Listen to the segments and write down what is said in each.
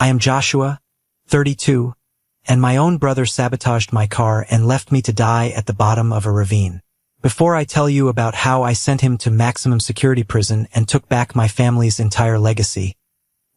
I am Joshua, 32, and my own brother sabotaged my car and left me to die at the bottom of a ravine. Before I tell you about how I sent him to maximum security prison and took back my family's entire legacy,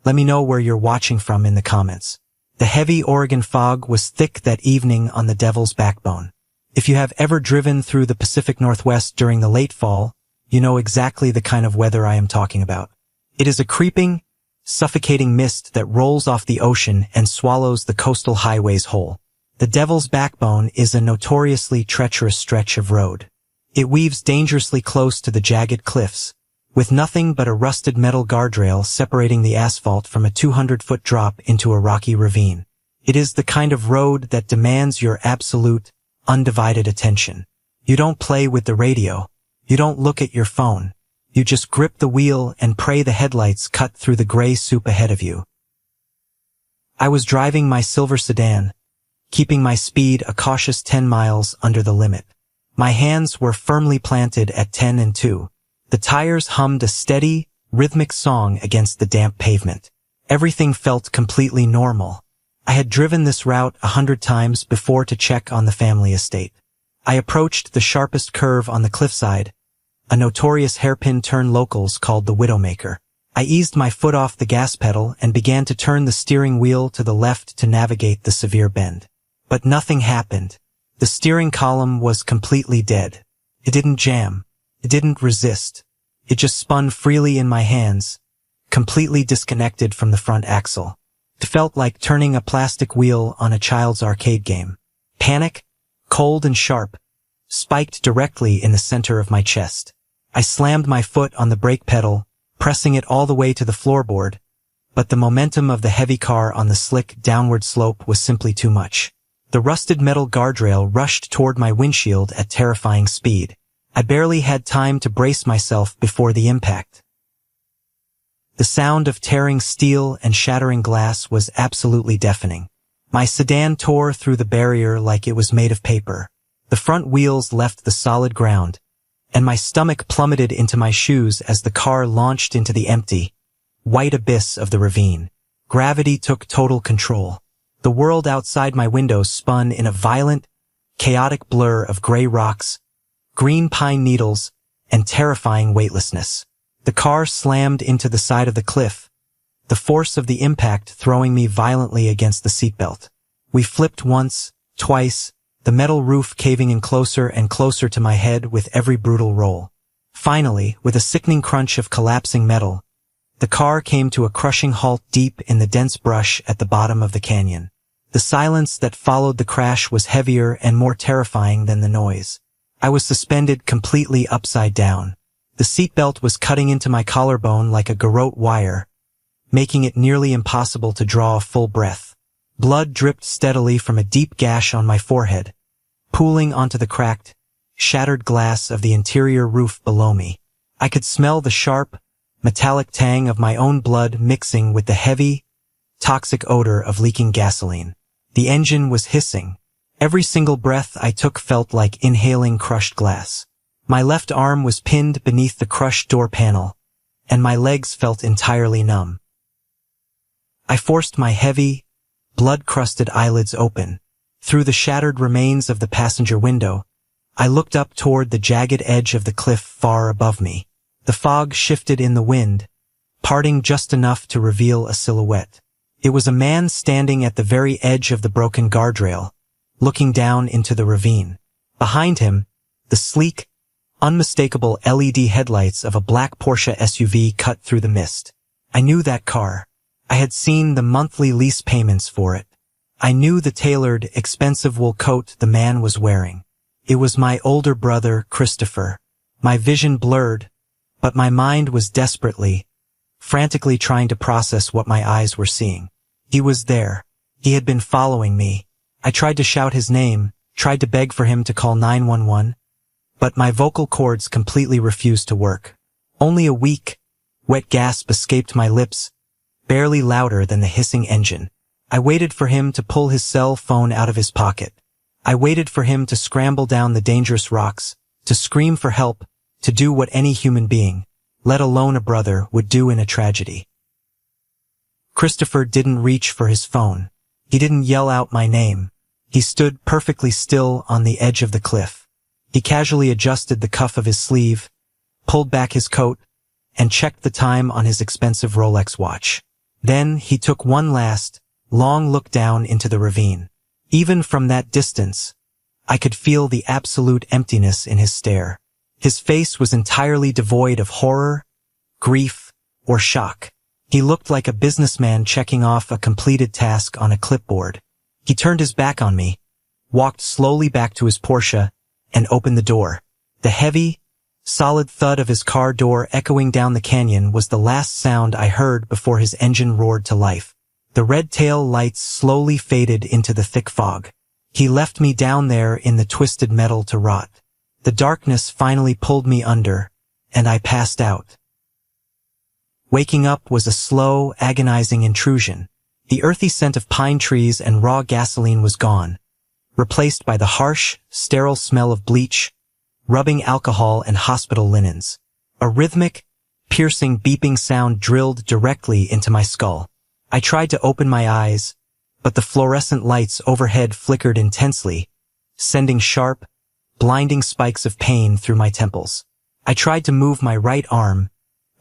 let me know where you're watching from in the comments. The heavy Oregon fog was thick that evening on the Devil's Backbone. If you have ever driven through the Pacific Northwest during the late fall, you know exactly the kind of weather I am talking about. It is a creeping, suffocating mist that rolls off the ocean and swallows the coastal highways whole. The Devil's Backbone is a notoriously treacherous stretch of road. It weaves dangerously close to the jagged cliffs, with nothing but a rusted metal guardrail separating the asphalt from a 200-foot drop into a rocky ravine. It is the kind of road that demands your absolute, undivided attention. You don't play with the radio. You don't look at your phone. You just grip the wheel and pray the headlights cut through the gray soup ahead of you. I was driving my silver sedan, keeping my speed a cautious 10 miles under the limit. My hands were firmly planted at 10 and 2. The tires hummed a steady, rhythmic song against the damp pavement. Everything felt completely normal. I had driven this route 100 times before to check on the family estate. I approached the sharpest curve on the cliffside, a notorious hairpin turn locals called the Widowmaker. I eased my foot off the gas pedal and began to turn the steering wheel to the left to navigate the severe bend. But nothing happened. The steering column was completely dead. It didn't jam. It didn't resist. It just spun freely in my hands, completely disconnected from the front axle. It felt like turning a plastic wheel on a child's arcade game. Panic, cold and sharp, spiked directly in the center of my chest. I slammed my foot on the brake pedal, pressing it all the way to the floorboard, but the momentum of the heavy car on the slick downward slope was simply too much. The rusted metal guardrail rushed toward my windshield at terrifying speed. I barely had time to brace myself before the impact. The sound of tearing steel and shattering glass was absolutely deafening. My sedan tore through the barrier like it was made of paper. The front wheels left the solid ground, and my stomach plummeted into my shoes as the car launched into the empty, white abyss of the ravine. Gravity took total control. The world outside my window spun in a violent, chaotic blur of gray rocks, green pine needles, and terrifying weightlessness. The car slammed into the side of the cliff, the force of the impact throwing me violently against the seatbelt. We flipped once, twice, the metal roof caving in closer and closer to my head with every brutal roll. Finally, with a sickening crunch of collapsing metal, the car came to a crushing halt deep in the dense brush at the bottom of the canyon. The silence that followed the crash was heavier and more terrifying than the noise. I was suspended completely upside down. The seatbelt was cutting into my collarbone like a garrote wire, making it nearly impossible to draw a full breath. Blood dripped steadily from a deep gash on my forehead, pooling onto the cracked, shattered glass of the interior roof below me. I could smell the sharp, metallic tang of my own blood mixing with the heavy, toxic odor of leaking gasoline. The engine was hissing. Every single breath I took felt like inhaling crushed glass. My left arm was pinned beneath the crushed door panel, and my legs felt entirely numb. I forced my heavy, blood-crusted eyelids open. Through the shattered remains of the passenger window, I looked up toward the jagged edge of the cliff far above me. The fog shifted in the wind, parting just enough to reveal a silhouette. It was a man standing at the very edge of the broken guardrail, looking down into the ravine. Behind him, the sleek, unmistakable LED headlights of a black Porsche SUV cut through the mist. I knew that car. I had seen the monthly lease payments for it. I knew the tailored, expensive wool coat the man was wearing. It was my older brother, Christopher. My vision blurred, but my mind was desperately, frantically trying to process what my eyes were seeing. He was there. He had been following me. I tried to shout his name, tried to beg for him to call 911, but my vocal cords completely refused to work. Only a weak, wet gasp escaped my lips, barely louder than the hissing engine. I waited for him to pull his cell phone out of his pocket. I waited for him to scramble down the dangerous rocks, to scream for help, to do what any human being, let alone a brother, would do in a tragedy. Christopher didn't reach for his phone. He didn't yell out my name. He stood perfectly still on the edge of the cliff. He casually adjusted the cuff of his sleeve, pulled back his coat, and checked the time on his expensive Rolex watch. Then he took one last, long look down into the ravine. Even from that distance, I could feel the absolute emptiness in his stare. His face was entirely devoid of horror, grief, or shock. He looked like a businessman checking off a completed task on a clipboard. He turned his back on me, walked slowly back to his Porsche, and opened the door. The heavy, solid thud of his car door echoing down the canyon was the last sound I heard before his engine roared to life. The red tail lights slowly faded into the thick fog. He left me down there in the twisted metal to rot. The darkness finally pulled me under, and I passed out. Waking up was a slow, agonizing intrusion. The earthy scent of pine trees and raw gasoline was gone, replaced by the harsh, sterile smell of bleach, rubbing alcohol, and hospital linens. A rhythmic, piercing beeping sound drilled directly into my skull. I tried to open my eyes, but the fluorescent lights overhead flickered intensely, sending sharp, blinding spikes of pain through my temples. I tried to move my right arm,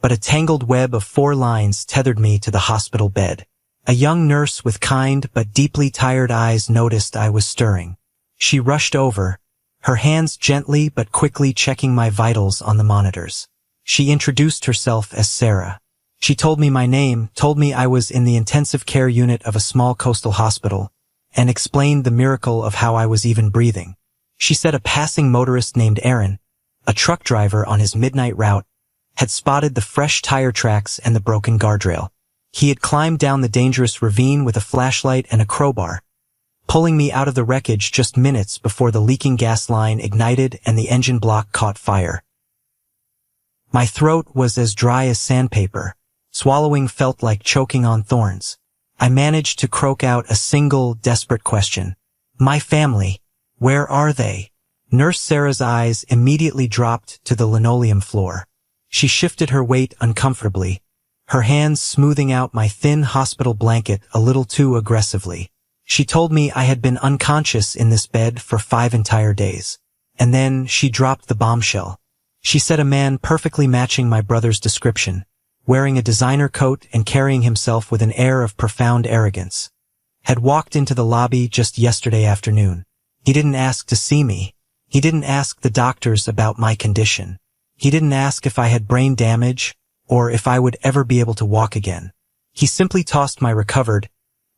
but a tangled web of 4 lines tethered me to the hospital bed. A young nurse with kind but deeply tired eyes noticed I was stirring. She rushed over, her hands gently but quickly checking my vitals on the monitors. She introduced herself as Sarah. She told me my name, told me I was in the intensive care unit of a small coastal hospital, and explained the miracle of how I was even breathing. She said a passing motorist named Aaron, a truck driver on his midnight route, had spotted the fresh tire tracks and the broken guardrail. He had climbed down the dangerous ravine with a flashlight and a crowbar, pulling me out of the wreckage just minutes before the leaking gas line ignited and the engine block caught fire. My throat was as dry as sandpaper. Swallowing felt like choking on thorns. I managed to croak out a single, desperate question. My family, where are they? Nurse Sarah's eyes immediately dropped to the linoleum floor. She shifted her weight uncomfortably, her hands smoothing out my thin hospital blanket a little too aggressively. She told me I had been unconscious in this bed for 5 entire days. And then she dropped the bombshell. She said a man perfectly matching my brother's description, wearing a designer coat and carrying himself with an air of profound arrogance, had walked into the lobby just yesterday afternoon. He didn't ask to see me. He didn't ask the doctors about my condition. He didn't ask if I had brain damage or if I would ever be able to walk again. He simply tossed my recovered,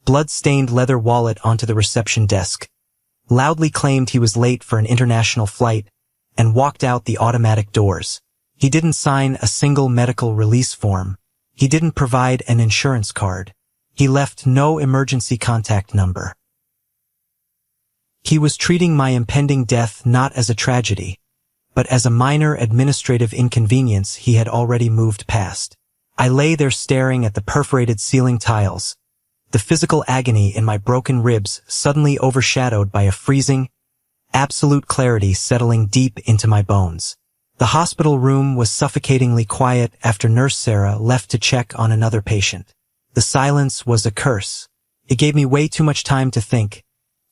blood-stained leather wallet onto the reception desk, loudly claimed he was late for an international flight, and walked out the automatic doors. He didn't sign a single medical release form. He didn't provide an insurance card. He left no emergency contact number. He was treating my impending death not as a tragedy, but as a minor administrative inconvenience he had already moved past. I lay there staring at the perforated ceiling tiles, the physical agony in my broken ribs suddenly overshadowed by a freezing, absolute clarity settling deep into my bones. The hospital room was suffocatingly quiet after Nurse Sarah left to check on another patient. The silence was a curse. It gave me way too much time to think,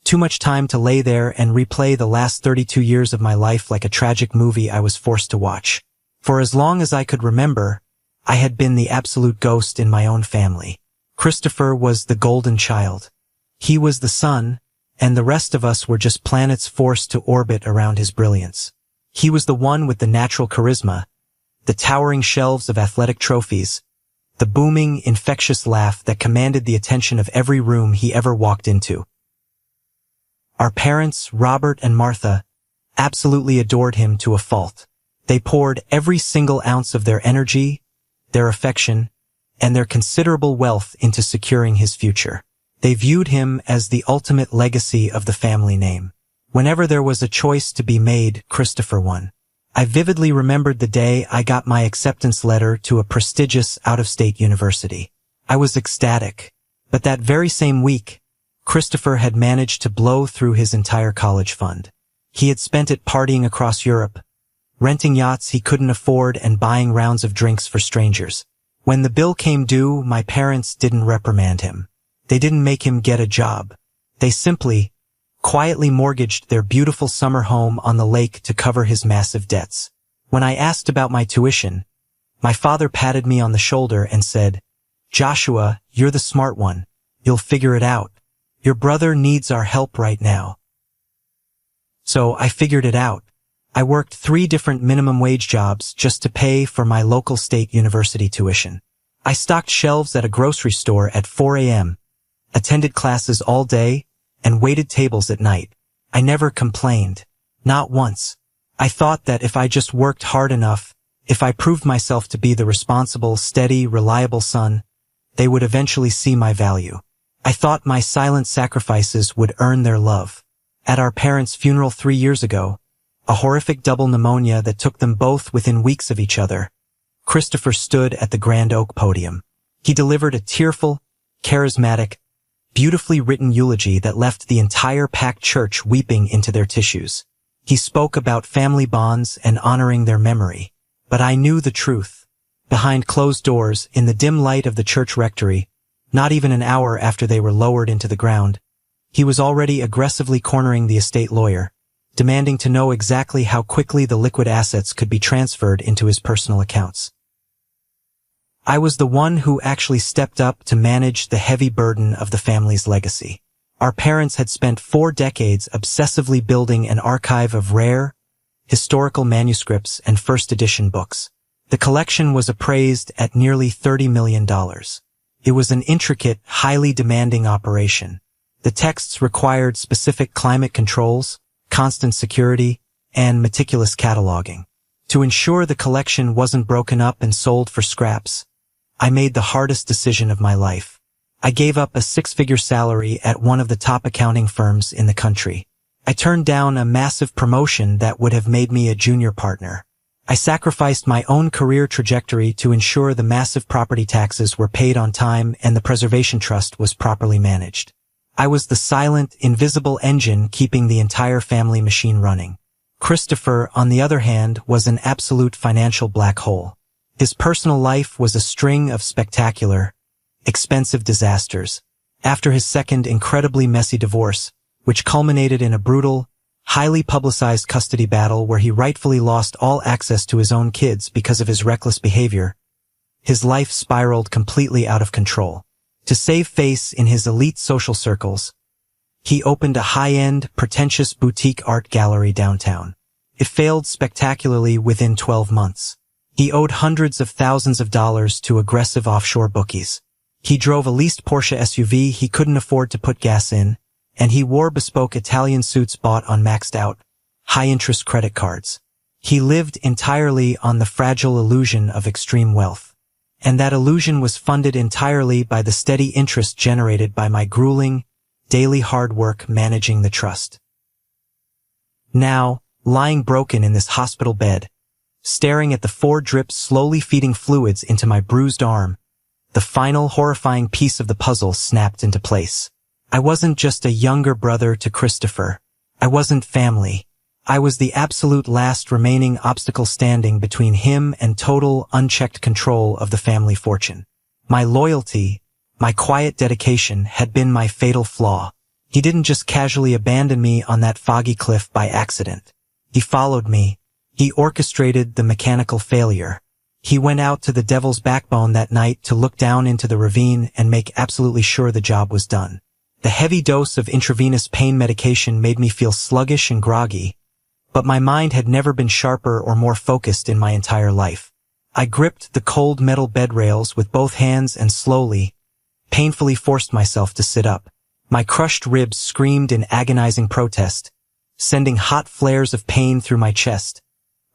too much time to lay there and replay the last 32 years of my life like a tragic movie I was forced to watch. For as long as I could remember, I had been the absolute ghost in my own family. Christopher was the golden child. He was the sun, and the rest of us were just planets forced to orbit around his brilliance. He was the one with the natural charisma, the towering shelves of athletic trophies, the booming, infectious laugh that commanded the attention of every room he ever walked into. Our parents, Robert and Martha, absolutely adored him to a fault. They poured every single ounce of their energy, their affection, and their considerable wealth into securing his future. They viewed him as the ultimate legacy of the family name. Whenever there was a choice to be made, Christopher won. I vividly remembered the day I got my acceptance letter to a prestigious out-of-state university. I was ecstatic. But that very same week, Christopher had managed to blow through his entire college fund. He had spent it partying across Europe, renting yachts he couldn't afford and buying rounds of drinks for strangers. When the bill came due, my parents didn't reprimand him. They didn't make him get a job. They simply, quietly mortgaged their beautiful summer home on the lake to cover his massive debts. When I asked about my tuition, my father patted me on the shoulder and said, "Joshua, you're the smart one. You'll figure it out. Your brother needs our help right now." So I figured it out. I worked 3 different minimum wage jobs just to pay for my local state university tuition. I stocked shelves at a grocery store at 4 a.m., attended classes all day, and waited tables at night. I never complained. Not once. I thought that if I just worked hard enough, if I proved myself to be the responsible, steady, reliable son, they would eventually see my value. I thought my silent sacrifices would earn their love. At our parents' funeral 3 years ago, a horrific double pneumonia that took them both within weeks of each other, Christopher stood at the Grand Oak podium. He delivered a tearful, charismatic, beautifully written eulogy that left the entire packed church weeping into their tissues. He spoke about family bonds and honoring their memory. But I knew the truth. Behind closed doors, in the dim light of the church rectory, not even an hour after they were lowered into the ground, he was already aggressively cornering the estate lawyer, demanding to know exactly how quickly the liquid assets could be transferred into his personal accounts. I was the one who actually stepped up to manage the heavy burden of the family's legacy. Our parents had spent 4 decades obsessively building an archive of rare, historical manuscripts and first edition books. The collection was appraised at nearly $30 million. It was an intricate, highly demanding operation. The texts required specific climate controls, constant security, and meticulous cataloging. To ensure the collection wasn't broken up and sold for scraps, I made the hardest decision of my life. I gave up a 6-figure salary at one of the top accounting firms in the country. I turned down a massive promotion that would have made me a junior partner. I sacrificed my own career trajectory to ensure the massive property taxes were paid on time and the preservation trust was properly managed. I was the silent, invisible engine keeping the entire family machine running. Christopher, on the other hand, was an absolute financial black hole. His personal life was a string of spectacular, expensive disasters. After his second incredibly messy divorce, which culminated in a brutal, highly publicized custody battle where he rightfully lost all access to his own kids because of his reckless behavior, his life spiraled completely out of control. To save face in his elite social circles, he opened a high-end, pretentious boutique art gallery downtown. It failed spectacularly within 12 months. He owed hundreds of thousands of dollars to aggressive offshore bookies. He drove a leased Porsche SUV he couldn't afford to put gas in, and he wore bespoke Italian suits bought on maxed-out, high-interest credit cards. He lived entirely on the fragile illusion of extreme wealth. And that illusion was funded entirely by the steady interest generated by my grueling, daily hard work managing the trust. Now, lying broken in this hospital bed, staring at the 4 drips slowly feeding fluids into my bruised arm, the final horrifying piece of the puzzle snapped into place. I wasn't just a younger brother to Christopher. I wasn't family. I was the absolute last remaining obstacle standing between him and total, unchecked control of the family fortune. My loyalty, my quiet dedication had been my fatal flaw. He didn't just casually abandon me on that foggy cliff by accident. He followed me. He orchestrated the mechanical failure. He went out to the Devil's Backbone that night to look down into the ravine and make absolutely sure the job was done. The heavy dose of intravenous pain medication made me feel sluggish and groggy, but my mind had never been sharper or more focused in my entire life. I gripped the cold metal bed rails with both hands and slowly, painfully forced myself to sit up. My crushed ribs screamed in agonizing protest, sending hot flares of pain through my chest,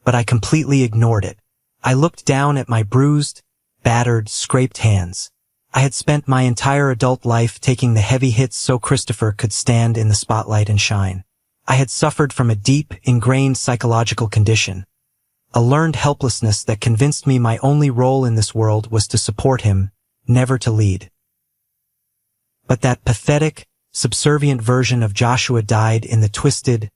but I completely ignored it. I looked down at my bruised, battered, scraped hands. I had spent my entire adult life taking the heavy hits so Christopher could stand in the spotlight and shine. I had suffered from a deep, ingrained psychological condition, a learned helplessness that convinced me my only role in this world was to support him, never to lead. But that pathetic, subservient version of Joshua died in the twisted,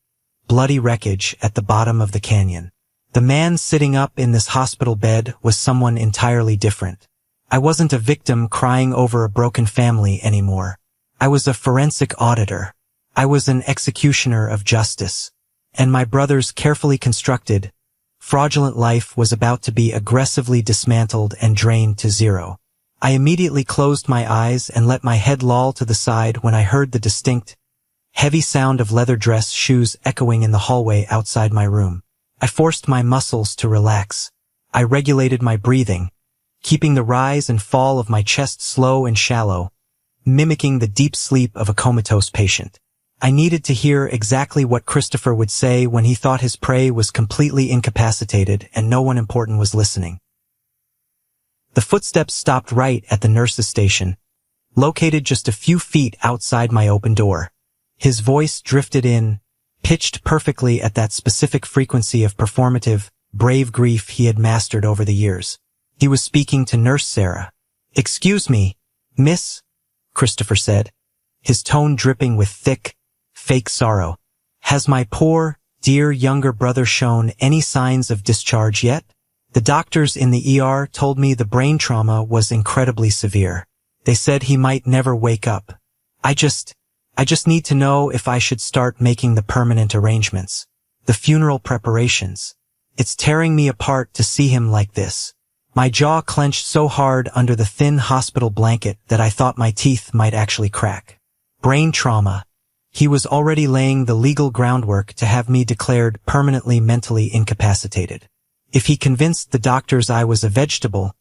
bloody wreckage at the bottom of the canyon. The man sitting up in this hospital bed was someone entirely different. I wasn't a victim crying over a broken family anymore. I was a forensic auditor. I was an executioner of justice. And my brother's carefully constructed, fraudulent life was about to be aggressively dismantled and drained to zero. I immediately closed my eyes and let my head loll to the side when I heard the distinct, heavy sound of leather dress shoes echoing in the hallway outside my room. I forced my muscles to relax. I regulated my breathing, keeping the rise and fall of my chest slow and shallow, mimicking the deep sleep of a comatose patient. I needed to hear exactly what Christopher would say when he thought his prey was completely incapacitated and no one important was listening. The footsteps stopped right at the nurse's station, located just a few feet outside my open door. His voice drifted in, pitched perfectly at that specific frequency of performative, brave grief he had mastered over the years. He was speaking to Nurse Sarah. "Excuse me, miss," Christopher said, his tone dripping with thick, fake sorrow. "Has my poor, dear younger brother shown any signs of discharge yet? The doctors in the ER told me the brain trauma was incredibly severe. They said he might never wake up. I just need to know if I should start making the permanent arrangements, the funeral preparations. It's tearing me apart to see him like this." My jaw clenched so hard under the thin hospital blanket that I thought my teeth might actually crack. Brain trauma. He was already laying the legal groundwork to have me declared permanently mentally incapacitated. If he convinced the doctors I was a vegetable,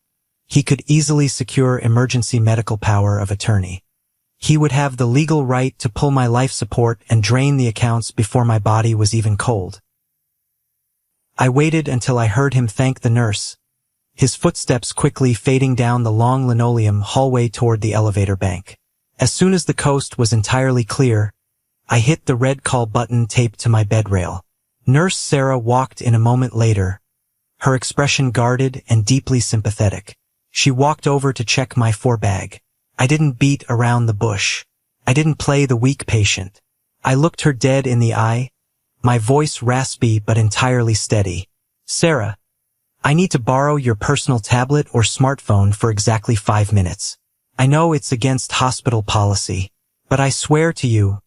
he could easily secure emergency medical power of attorney. He would have the legal right to pull my life support and drain the accounts before my body was even cold. I waited until I heard him thank the nurse, his footsteps quickly fading down the long linoleum hallway toward the elevator bank. As soon as the coast was entirely clear, I hit the red call button taped to my bed rail. Nurse Sarah walked in a moment later, her expression guarded and deeply sympathetic. She walked over to check my bag. I didn't beat around the bush. I didn't play the weak patient. I looked her dead in the eye, my voice raspy but entirely steady. "Sarah, I need to borrow your personal tablet or smartphone for exactly 5 minutes. I know it's against hospital policy, but I swear to you,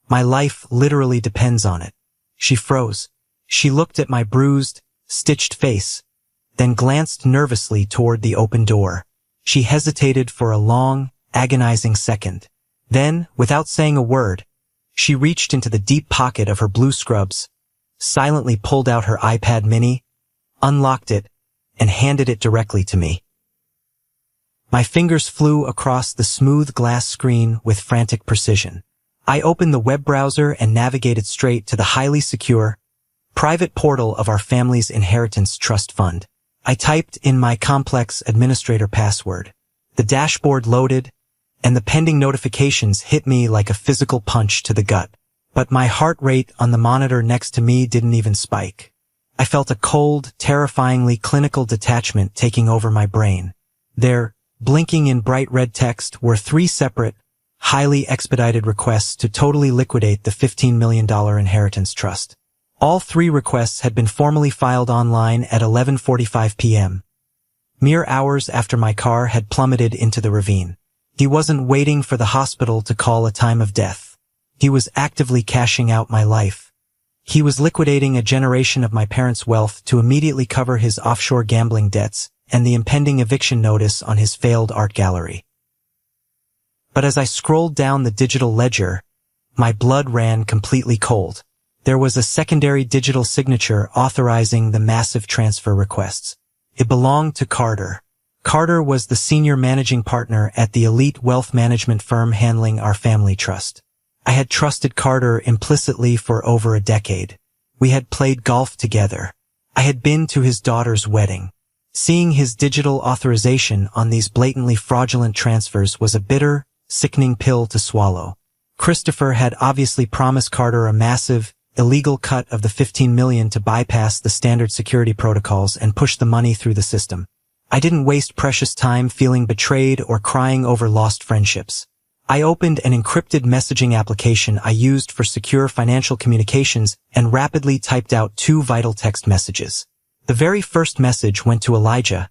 my life literally depends on it." She froze. She looked at my bruised, stitched face, then glanced nervously toward the open door. She hesitated for a long, agonizing second. Then, without saying a word, she reached into the deep pocket of her blue scrubs, silently pulled out her iPad mini, unlocked it, and handed it directly to me. My fingers flew across the smooth glass screen with frantic precision. I opened the web browser and navigated straight to the highly secure, private portal of our family's inheritance trust fund. I typed in my complex administrator password. The dashboard loaded, and the pending notifications hit me like a physical punch to the gut. But my heart rate on the monitor next to me didn't even spike. I felt a cold, terrifyingly clinical detachment taking over my brain. There, blinking in bright red text, were 3 separate, highly expedited requests to totally liquidate the $15 million inheritance trust. All 3 requests had been formally filed online at 11:45 p.m., mere hours after my car had plummeted into the ravine. He wasn't waiting for the hospital to call a time of death. He was actively cashing out my life. He was liquidating a generation of my parents' wealth to immediately cover his offshore gambling debts and the impending eviction notice on his failed art gallery. But as I scrolled down the digital ledger, my blood ran completely cold. There was a secondary digital signature authorizing the massive transfer requests. It belonged to Carter. Carter was the senior managing partner at the elite wealth management firm handling our family trust. I had trusted Carter implicitly for over a decade. We had played golf together. I had been to his daughter's wedding. Seeing his digital authorization on these blatantly fraudulent transfers was a bitter, sickening pill to swallow. Christopher had obviously promised Carter a massive, illegal cut of the $15 million to bypass the standard security protocols and push the money through the system. I didn't waste precious time feeling betrayed or crying over lost friendships. I opened an encrypted messaging application I used for secure financial communications and rapidly typed out 2 vital text messages. The very first message went to Elijah,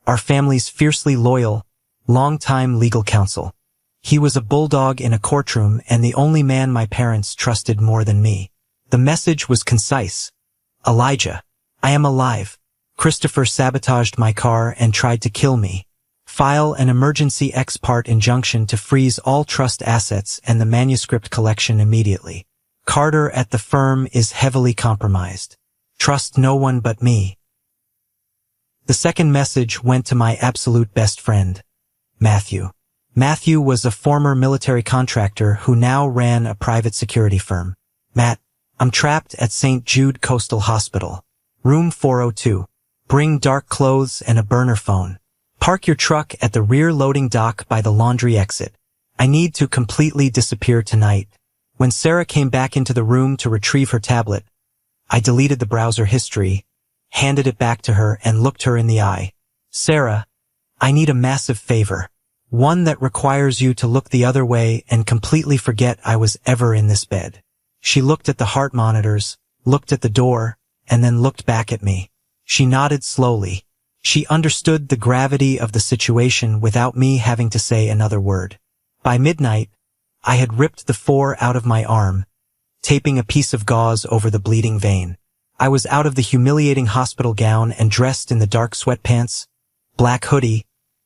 our family's fiercely loyal, longtime legal counsel. He was a bulldog in a courtroom and the only man my parents trusted more than me. The message was concise. Elijah, I am alive. Christopher sabotaged my car and tried to kill me. File an emergency ex parte injunction to freeze all trust assets and the manuscript collection immediately. Carter at the firm is heavily compromised. Trust no one but me. The second message went to my absolute best friend, Matthew. Matthew was a former military contractor who now ran a private security firm. Matt, I'm trapped at St. Jude Coastal Hospital. Room 402. Bring dark clothes and a burner phone. Park your truck at the rear loading dock by the laundry exit. I need to completely disappear tonight. When Sarah came back into the room to retrieve her tablet, I deleted the browser history, handed it back to her, and looked her in the eye. Sarah, I need a massive favor. One that requires you to look the other way and completely forget I was ever in this bed. She looked at the heart monitors, looked at the door, and then looked back at me. She nodded slowly. She understood the gravity of the situation without me having to say another word. By midnight, I had ripped the 4 out of my arm, taping a piece of gauze over the bleeding vein. I was out of the humiliating hospital gown and dressed in the dark sweatpants, black hoodie,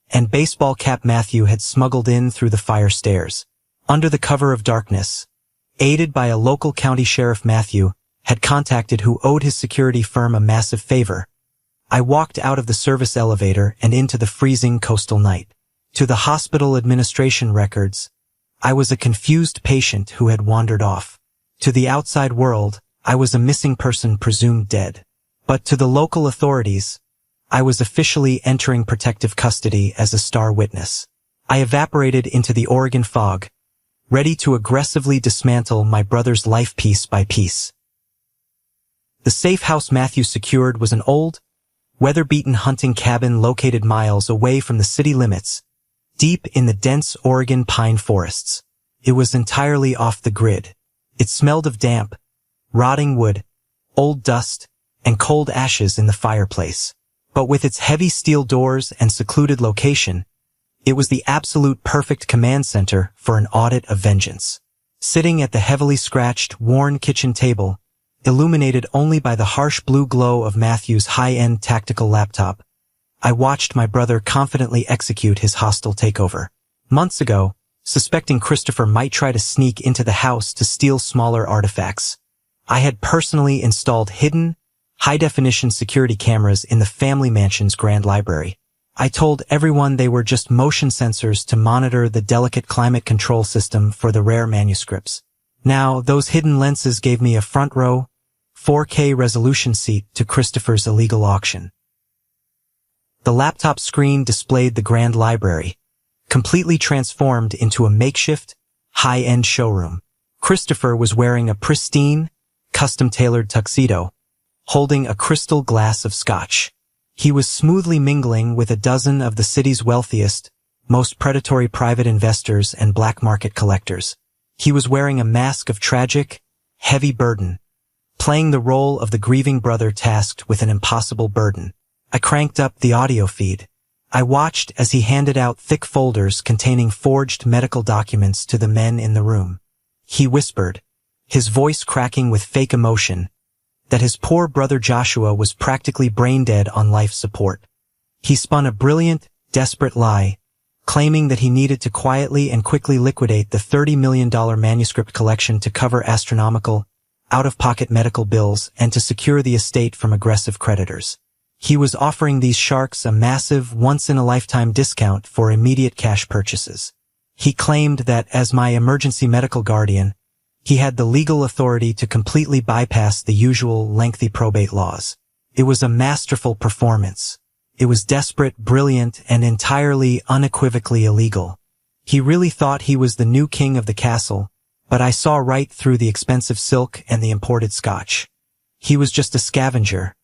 and baseball cap Matthew had smuggled in through the fire stairs. Under the cover of darkness, aided by a local county sheriff, Matthew had contacted who owed his security firm a massive favor. I walked out of the service elevator and into the freezing coastal night. To the hospital administration records, I was a confused patient who had wandered off. To the outside world, I was a missing person presumed dead. But to the local authorities, I was officially entering protective custody as a star witness. I evaporated into the Oregon fog, ready to aggressively dismantle my brother's life piece by piece. The safe house Matthew secured was an old, weather-beaten hunting cabin located miles away from the city limits, deep in the dense Oregon pine forests. It was entirely off the grid. It smelled of damp, rotting wood, old dust, and cold ashes in the fireplace. But with its heavy steel doors and secluded location, it was the absolute perfect command center for an audit of vengeance. Sitting at the heavily scratched, worn kitchen table, illuminated only by the harsh blue glow of Matthew's high-end tactical laptop, I watched my brother confidently execute his hostile takeover. Months ago, suspecting Christopher might try to sneak into the house to steal smaller artifacts, I had personally installed hidden, high-definition security cameras in the family mansion's grand library. I told everyone they were just motion sensors to monitor the delicate climate control system for the rare manuscripts. Now, those hidden lenses gave me a front-row, 4K resolution seat to Christopher's illegal auction. The laptop screen displayed the grand library, completely transformed into a makeshift, high-end showroom. Christopher was wearing a pristine, custom-tailored tuxedo, holding a crystal glass of scotch. He was smoothly mingling with a dozen of the city's wealthiest, most predatory private investors and black market collectors. He was wearing a mask of tragic, heavy burden, playing the role of the grieving brother tasked with an impossible burden. I cranked up the audio feed. I watched as he handed out thick folders containing forged medical documents to the men in the room. He whispered, his voice cracking with fake emotion, that his poor brother Joshua was practically brain-dead on life support. He spun a brilliant, desperate lie, claiming that he needed to quietly and quickly liquidate the $30 million manuscript collection to cover astronomical, out-of-pocket medical bills and to secure the estate from aggressive creditors. He was offering these sharks a massive, once-in-a-lifetime discount for immediate cash purchases. He claimed that as my emergency medical guardian, he had the legal authority to completely bypass the usual lengthy probate laws. It was a masterful performance. It was desperate, brilliant, and entirely unequivocally illegal. He really thought he was the new king of the castle, but I saw right through the expensive silk and the imported scotch. He was just a scavenger,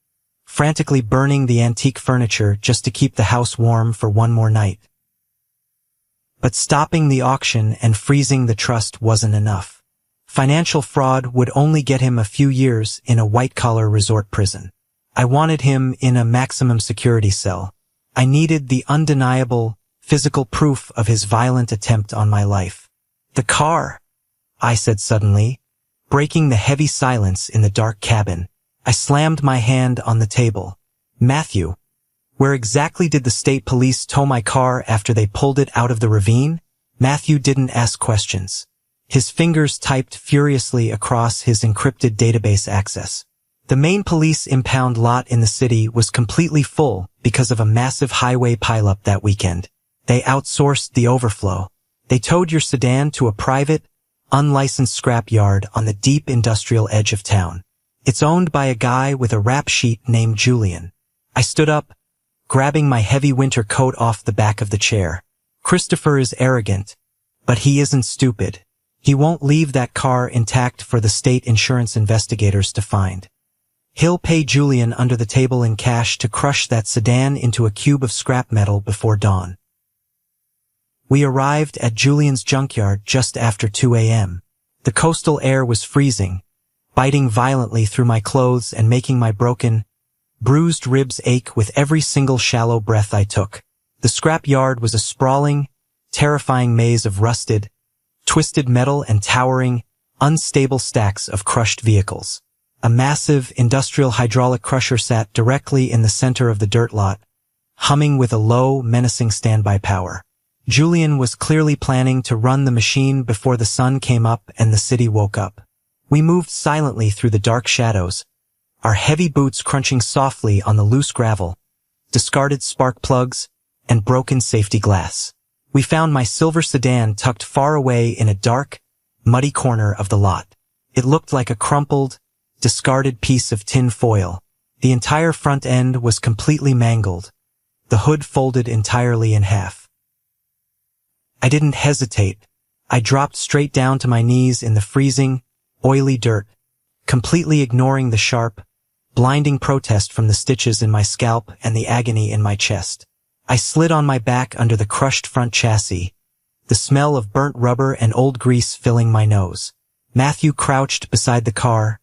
frantically burning the antique furniture just to keep the house warm for one more night. But stopping the auction and freezing the trust wasn't enough. Financial fraud would only get him a few years in a white-collar resort prison. I wanted him in a maximum security cell. I needed the undeniable, physical proof of his violent attempt on my life. "The car," I said suddenly, breaking the heavy silence in the dark cabin. I slammed my hand on the table. "Matthew, where exactly did the state police tow my car after they pulled it out of the ravine?" Matthew didn't ask questions. His fingers typed furiously across his encrypted database access. The main police impound lot in the city was completely full because of a massive highway pileup that weekend. They outsourced the overflow. They towed your sedan to a private, unlicensed scrap yard on the deep industrial edge of town. It's owned by a guy with a rap sheet named Julian. I stood up, grabbing my heavy winter coat off the back of the chair. "Christopher is arrogant, but he isn't stupid. He won't leave that car intact for the state insurance investigators to find. He'll pay Julian under the table in cash to crush that sedan into a cube of scrap metal before dawn." We arrived at Julian's junkyard just after 2 a.m. The coastal air was freezing, biting violently through my clothes and making my broken, bruised ribs ache with every single shallow breath I took. The scrap yard was a sprawling, terrifying maze of rusted, twisted metal and towering, unstable stacks of crushed vehicles. A massive industrial hydraulic crusher sat directly in the center of the dirt lot, humming with a low, menacing standby power. Julian was clearly planning to run the machine before the sun came up and the city woke up. We moved silently through the dark shadows, our heavy boots crunching softly on the loose gravel, discarded spark plugs, and broken safety glass. We found my silver sedan tucked far away in a dark, muddy corner of the lot. It looked like a crumpled, discarded piece of tin foil. The entire front end was completely mangled, the hood folded entirely in half. I didn't hesitate. I dropped straight down to my knees in the freezing, oily dirt, completely ignoring the sharp, blinding protest from the stitches in my scalp and the agony in my chest. I slid on my back under the crushed front chassis, the smell of burnt rubber and old grease filling my nose. Matthew crouched beside the car,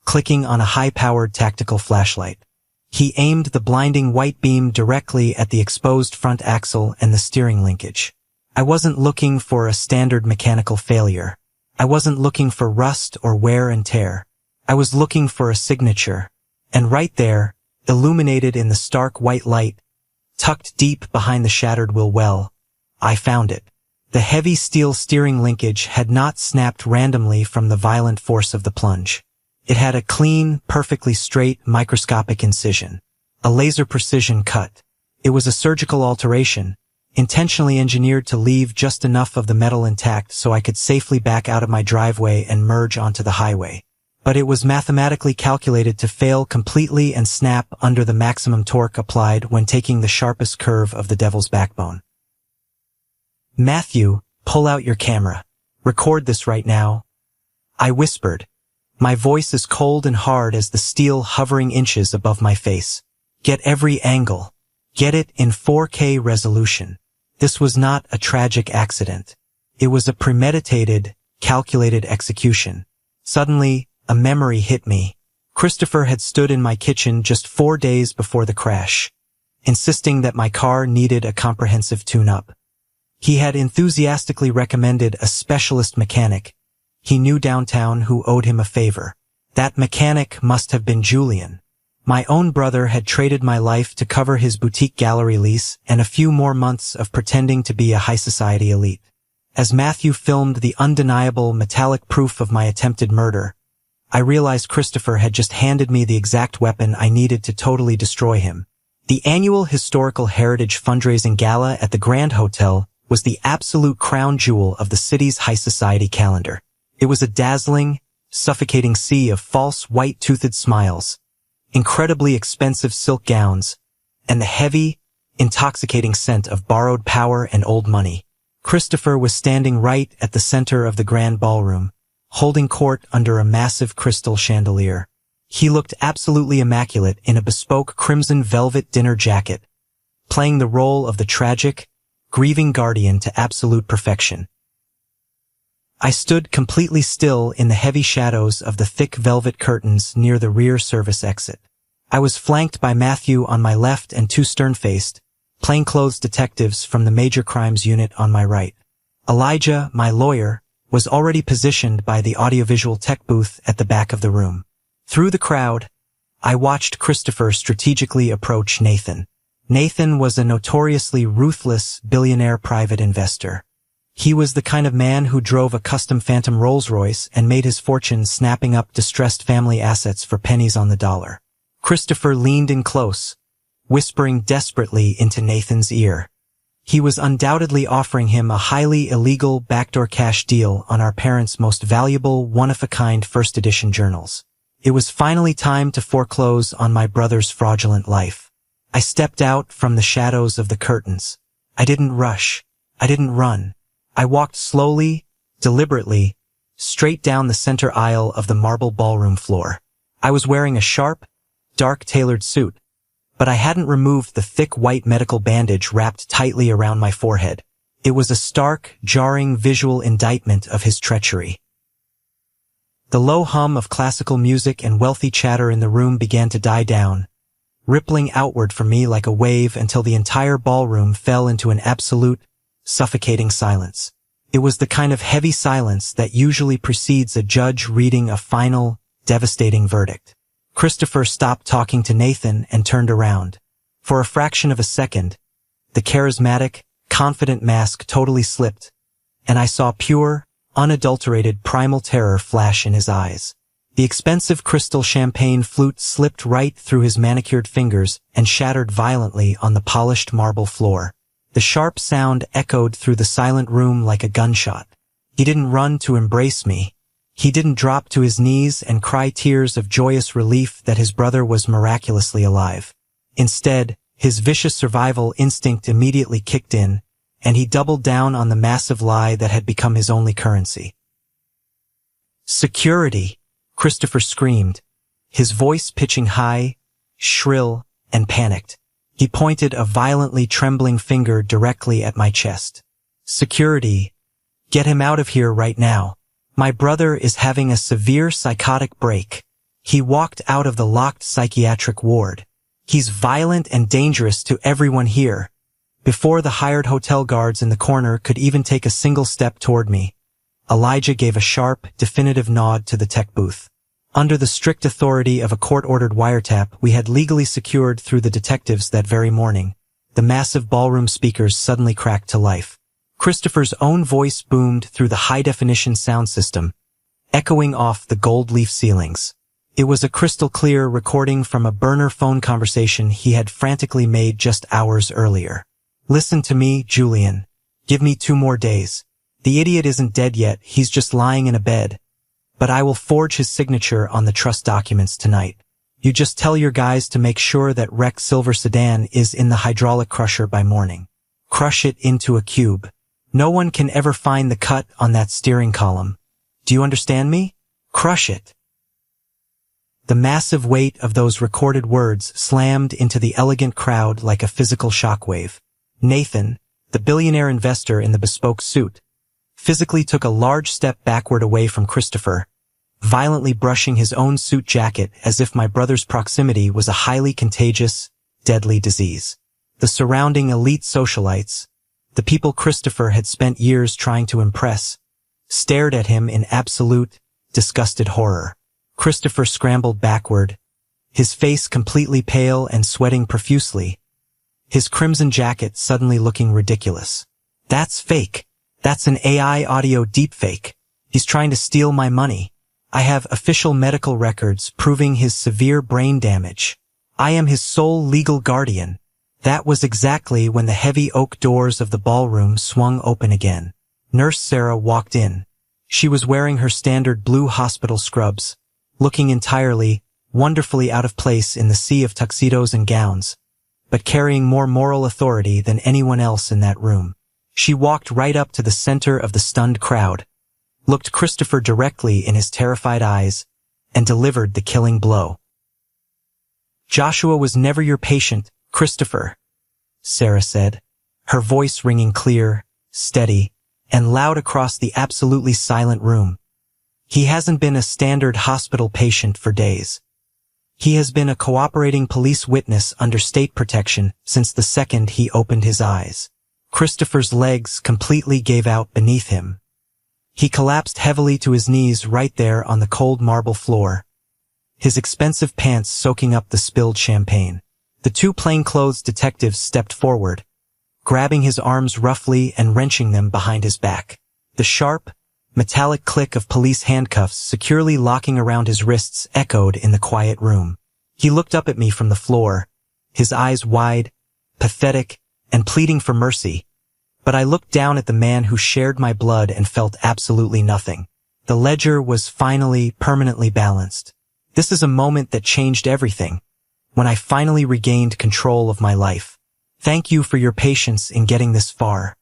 clicking on a high-powered tactical flashlight. He aimed the blinding white beam directly at the exposed front axle and the steering linkage. I wasn't looking for a standard mechanical failure. I wasn't looking for rust or wear and tear. I was looking for a signature. And right there, illuminated in the stark white light, tucked deep behind the shattered wheel well, I found it. The heavy steel steering linkage had not snapped randomly from the violent force of the plunge. It had a clean, perfectly straight, microscopic incision. A laser precision cut. It was a surgical alteration, intentionally engineered to leave just enough of the metal intact so I could safely back out of my driveway and merge onto the highway. But it was mathematically calculated to fail completely and snap under the maximum torque applied when taking the sharpest curve of the devil's backbone. "Matthew, pull out your camera. Record this right now," I whispered, my voice as cold and hard as the steel hovering inches above my face. "Get every angle. Get it in 4K resolution." This was not a tragic accident. It was a premeditated, calculated execution. Suddenly, a memory hit me. Christopher had stood in my kitchen just 4 days before the crash, insisting that my car needed a comprehensive tune-up. He had enthusiastically recommended a specialist mechanic he knew downtown who owed him a favor. That mechanic must have been Julian. My own brother had traded my life to cover his boutique gallery lease and a few more months of pretending to be a high society elite. As Matthew filmed the undeniable metallic proof of my attempted murder, I realized Christopher had just handed me the exact weapon I needed to totally destroy him. The annual Historical Heritage fundraising gala at the Grand Hotel was the absolute crown jewel of the city's high society calendar. It was a dazzling, suffocating sea of false white-toothed smiles, incredibly expensive silk gowns, and the heavy, intoxicating scent of borrowed power and old money. Christopher was standing right at the center of the grand ballroom, holding court under a massive crystal chandelier. He looked absolutely immaculate in a bespoke crimson velvet dinner jacket, playing the role of the tragic, grieving guardian to absolute perfection. I stood completely still in the heavy shadows of the thick velvet curtains near the rear service exit. I was flanked by Matthew on my left and two stern-faced, plainclothes detectives from the Major Crimes Unit on my right. Elijah, my lawyer, was already positioned by the audiovisual tech booth at the back of the room. Through the crowd, I watched Christopher strategically approach Nathan. Nathan was a notoriously ruthless billionaire private investor. He was the kind of man who drove a custom Phantom Rolls-Royce and made his fortune snapping up distressed family assets for pennies on the dollar. Christopher leaned in close, whispering desperately into Nathan's ear. He was undoubtedly offering him a highly illegal backdoor cash deal on our parents' most valuable one-of-a-kind first edition journals. It was finally time to foreclose on my brother's fraudulent life. I stepped out from the shadows of the curtains. I didn't rush. I didn't run. I walked slowly, deliberately, straight down the center aisle of the marble ballroom floor. I was wearing a sharp, dark-tailored suit, but I hadn't removed the thick white medical bandage wrapped tightly around my forehead. It was a stark, jarring visual indictment of his treachery. The low hum of classical music and wealthy chatter in the room began to die down, rippling outward from me like a wave until the entire ballroom fell into an absolute, suffocating silence. It was the kind of heavy silence that usually precedes a judge reading a final, devastating verdict. Christopher stopped talking to Nathan and turned around. For a fraction of a second, the charismatic, confident mask totally slipped, and I saw pure, unadulterated primal terror flash in his eyes. The expensive crystal champagne flute slipped right through his manicured fingers and shattered violently on the polished marble floor. The sharp sound echoed through the silent room like a gunshot. He didn't run to embrace me. He didn't drop to his knees and cry tears of joyous relief that his brother was miraculously alive. Instead, his vicious survival instinct immediately kicked in, and he doubled down on the massive lie that had become his only currency. "Security!" Christopher screamed, his voice pitching high, shrill, and panicked. He pointed a violently trembling finger directly at my chest. "Security! Get him out of here right now. My brother is having a severe psychotic break. He walked out of the locked psychiatric ward. He's violent and dangerous to everyone here." Before the hired hotel guards in the corner could even take a single step toward me, Elijah gave a sharp, definitive nod to the tech booth. Under the strict authority of a court-ordered wiretap we had legally secured through the detectives that very morning, the massive ballroom speakers suddenly cracked to life. Christopher's own voice boomed through the high-definition sound system, echoing off the gold leaf ceilings. It was a crystal-clear recording from a burner phone conversation he had frantically made just hours earlier. "Listen to me, Julian. Give me 2 more days. The idiot isn't dead yet, he's just lying in a bed. But I will forge his signature on the trust documents tonight. You just tell your guys to make sure that wrecked silver sedan is in the hydraulic crusher by morning. Crush it into a cube. No one can ever find the cut on that steering column. Do you understand me? Crush it." The massive weight of those recorded words slammed into the elegant crowd like a physical shockwave. Nathan, the billionaire investor in the bespoke suit, physically took a large step backward away from Christopher, violently brushing his own suit jacket as if my brother's proximity was a highly contagious, deadly disease. The surrounding elite socialites, the people Christopher had spent years trying to impress, stared at him in absolute, disgusted horror. Christopher scrambled backward, his face completely pale and sweating profusely, his crimson jacket suddenly looking ridiculous. "That's fake. That's an AI audio deepfake. He's trying to steal my money. I have official medical records proving his severe brain damage. I am his sole legal guardian." That was exactly when the heavy oak doors of the ballroom swung open again. Nurse Sarah walked in. She was wearing her standard blue hospital scrubs, looking entirely, wonderfully out of place in the sea of tuxedos and gowns, but carrying more moral authority than anyone else in that room. She walked right up to the center of the stunned crowd, looked Christopher directly in his terrified eyes, and delivered the killing blow. "Joshua was never your patient, Christopher," Sarah said, her voice ringing clear, steady, and loud across the absolutely silent room. "He hasn't been a standard hospital patient for days. He has been a cooperating police witness under state protection since the second he opened his eyes. Christopher's legs completely gave out beneath him. He collapsed heavily to his knees right there on the cold marble floor, his expensive pants soaking up the spilled champagne. The two plainclothes detectives stepped forward, grabbing his arms roughly and wrenching them behind his back. The sharp, metallic click of police handcuffs securely locking around his wrists echoed in the quiet room. He looked up at me from the floor, his eyes wide, pathetic, and pleading for mercy. But I looked down at the man who shared my blood and felt absolutely nothing. The ledger was finally permanently balanced. This is a moment that changed everything, when I finally regained control of my life. Thank you for your patience in getting this far.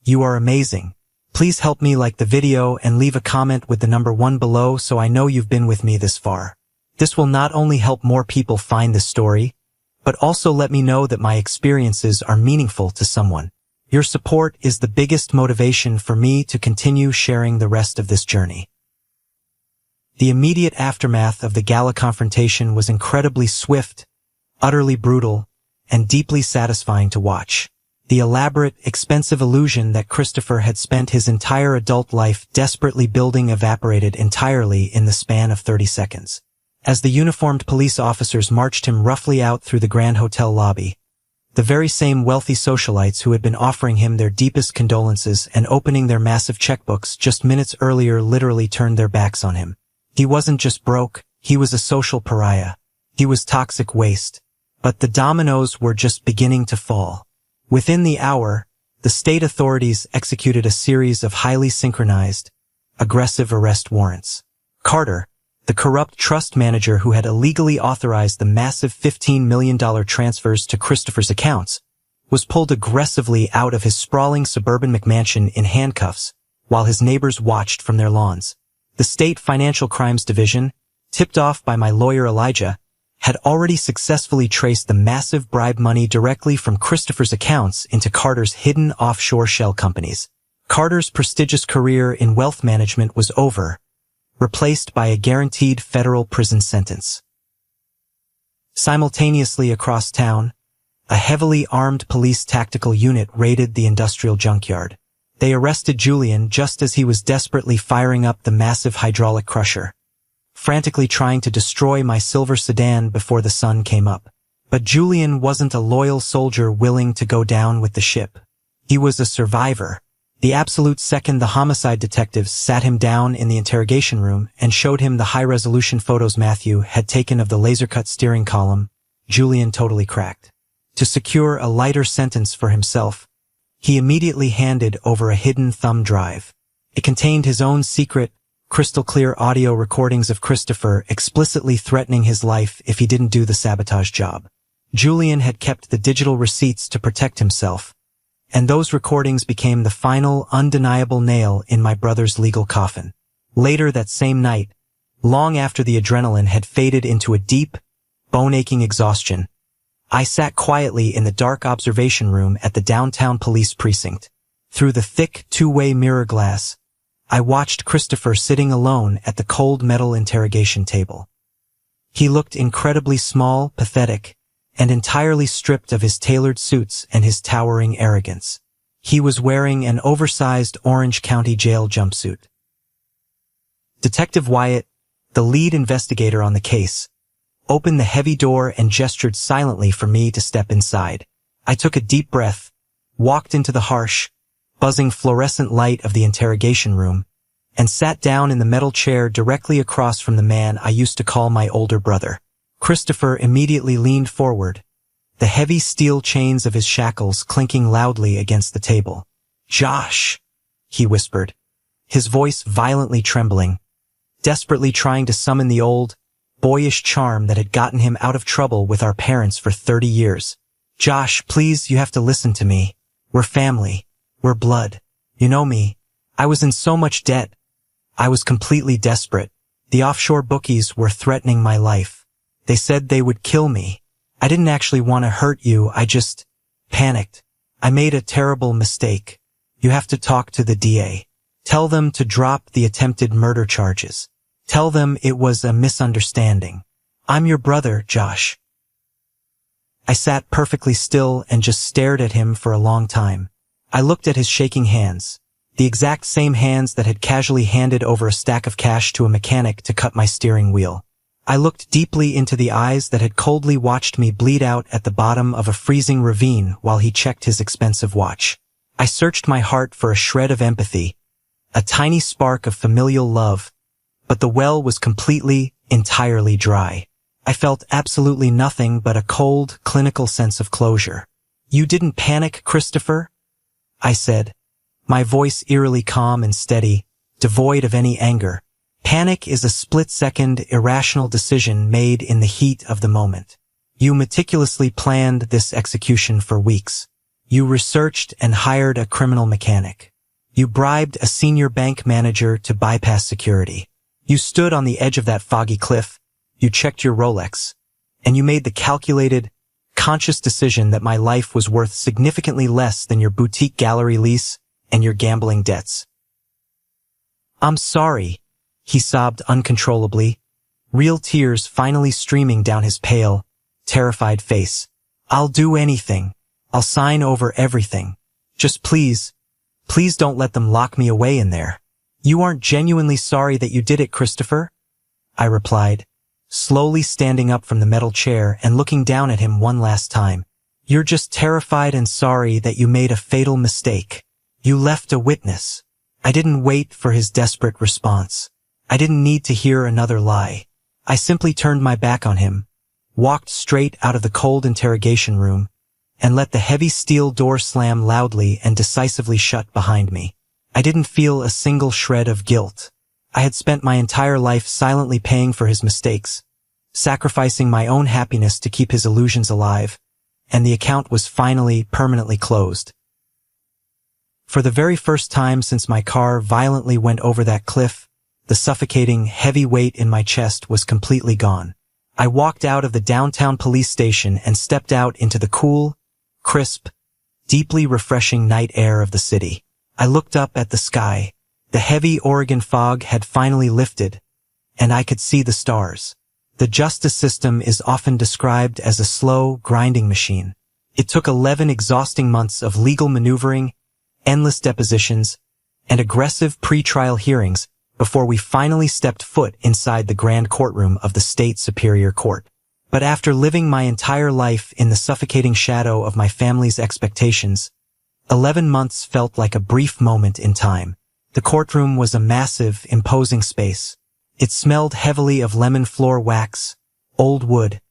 You are amazing. Please help me like the video and leave a comment with the number 1 below so I know you've been with me this far. This will not only help more people find this story, but also let me know that my experiences are meaningful to someone. Your support is the biggest motivation for me to continue sharing the rest of this journey. The immediate aftermath of the gala confrontation was incredibly swift, utterly brutal, and deeply satisfying to watch. The elaborate, expensive illusion that Christopher had spent his entire adult life desperately building evaporated entirely in the span of 30 seconds. As the uniformed police officers marched him roughly out through the Grand Hotel lobby, the very same wealthy socialites who had been offering him their deepest condolences and opening their massive checkbooks just minutes earlier literally turned their backs on him. He wasn't just broke, he was a social pariah. He was toxic waste. But the dominoes were just beginning to fall. Within the hour, the state authorities executed a series of highly synchronized, aggressive arrest warrants. Carter, the corrupt trust manager who had illegally authorized the massive $15 million transfers to Christopher's accounts, was pulled aggressively out of his sprawling suburban McMansion in handcuffs, while his neighbors watched from their lawns. The State Financial Crimes Division, tipped off by my lawyer Elijah, had already successfully traced the massive bribe money directly from Christopher's accounts into Carter's hidden offshore shell companies. Carter's prestigious career in wealth management was over, replaced by a guaranteed federal prison sentence. Simultaneously across town, a heavily armed police tactical unit raided the industrial junkyard. They arrested Julian just as he was desperately firing up the massive hydraulic crusher, frantically trying to destroy my silver sedan before the sun came up. But Julian wasn't a loyal soldier willing to go down with the ship. He was a survivor. The absolute second the homicide detectives sat him down in the interrogation room and showed him the high-resolution photos Matthew had taken of the laser-cut steering column, Julian totally cracked. To secure a lighter sentence for himself, he immediately handed over a hidden thumb drive. It contained his own secret, crystal-clear audio recordings of Christopher explicitly threatening his life if he didn't do the sabotage job. Julian had kept the digital receipts to protect himself, and those recordings became the final, undeniable nail in my brother's legal coffin. Later that same night, long after the adrenaline had faded into a deep, bone-aching exhaustion, I sat quietly in the dark observation room at the downtown police precinct. Through the thick, two-way mirror glass, I watched Christopher sitting alone at the cold metal interrogation table. He looked incredibly small, pathetic, and entirely stripped of his tailored suits and his towering arrogance. He was wearing an oversized Orange County Jail jumpsuit. Detective Wyatt, the lead investigator on the case, opened the heavy door and gestured silently for me to step inside. I took a deep breath, walked into the harsh, buzzing fluorescent light of the interrogation room, and sat down in the metal chair directly across from the man I used to call my older brother. Christopher immediately leaned forward, the heavy steel chains of his shackles clinking loudly against the table. "Josh," he whispered, his voice violently trembling, desperately trying to summon the old, boyish charm that had gotten him out of trouble with our parents for 30 years. "Josh, please, you have to listen to me. We're family. We're blood. You know me. I was in so much debt. I was completely desperate. The offshore bookies were threatening my life. They said they would kill me. I didn't actually want to hurt you, I just panicked. I made a terrible mistake. You have to talk to the DA. Tell them to drop the attempted murder charges. Tell them it was a misunderstanding. I'm your brother, Josh. I sat perfectly still and just stared at him for a long time. I looked at his shaking hands, the exact same hands that had casually handed over a stack of cash to a mechanic to cut my steering wheel. I looked deeply into the eyes that had coldly watched me bleed out at the bottom of a freezing ravine while he checked his expensive watch. I searched my heart for a shred of empathy, a tiny spark of familial love, but the well was entirely dry. I felt absolutely nothing but a cold, clinical sense of closure. You didn't panic, Christopher? I said, my voice eerily calm and steady, devoid of any anger. Panic is a split-second, irrational decision made in the heat of the moment. You meticulously planned this execution for weeks. You researched and hired a criminal mechanic. You bribed a senior bank manager to bypass security. You stood on the edge of that foggy cliff. You checked your Rolex. And you made the calculated, conscious decision that my life was worth significantly less than your boutique gallery lease and your gambling debts. I'm sorry, he sobbed uncontrollably, real tears finally streaming down his pale, terrified face. I'll do anything. I'll sign over everything. Just please don't let them lock me away in there. You aren't genuinely sorry that you did it, Christopher? I replied, slowly standing up from the metal chair and looking down at him one last time. You're just terrified and sorry that you made a fatal mistake. You left a witness. I didn't wait for his desperate response. I didn't need to hear another lie. I simply turned my back on him, walked straight out of the cold interrogation room, and let the heavy steel door slam loudly and decisively shut behind me. I didn't feel a single shred of guilt. I had spent my entire life silently paying for his mistakes, sacrificing my own happiness to keep his illusions alive, and the account was finally permanently closed. For the very first time since my car violently went over that cliff, the suffocating, heavy weight in my chest was completely gone. I walked out of the downtown police station and stepped out into the cool, crisp, deeply refreshing night air of the city. I looked up at the sky. The heavy Oregon fog had finally lifted, and I could see the stars. The justice system is often described as a slow, grinding machine. It took 11 exhausting months of legal maneuvering, endless depositions, and aggressive pre-trial hearings before we finally stepped foot inside the grand courtroom of the state superior court. But after living my entire life in the suffocating shadow of my family's expectations, 11 months felt like a brief moment in time. The courtroom was a massive, imposing space. It smelled heavily of lemon floor wax, old wood,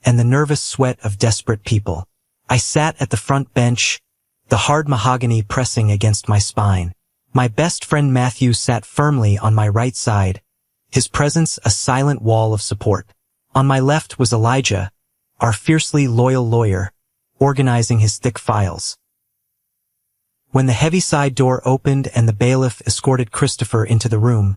and the nervous sweat of desperate people. I sat at the front bench, the hard mahogany pressing against my spine. My best friend Matthew sat firmly on my right side, his presence a silent wall of support. On my left was Elijah, our fiercely loyal lawyer, organizing his thick files. When the heavy side door opened and the bailiff escorted Christopher into the room,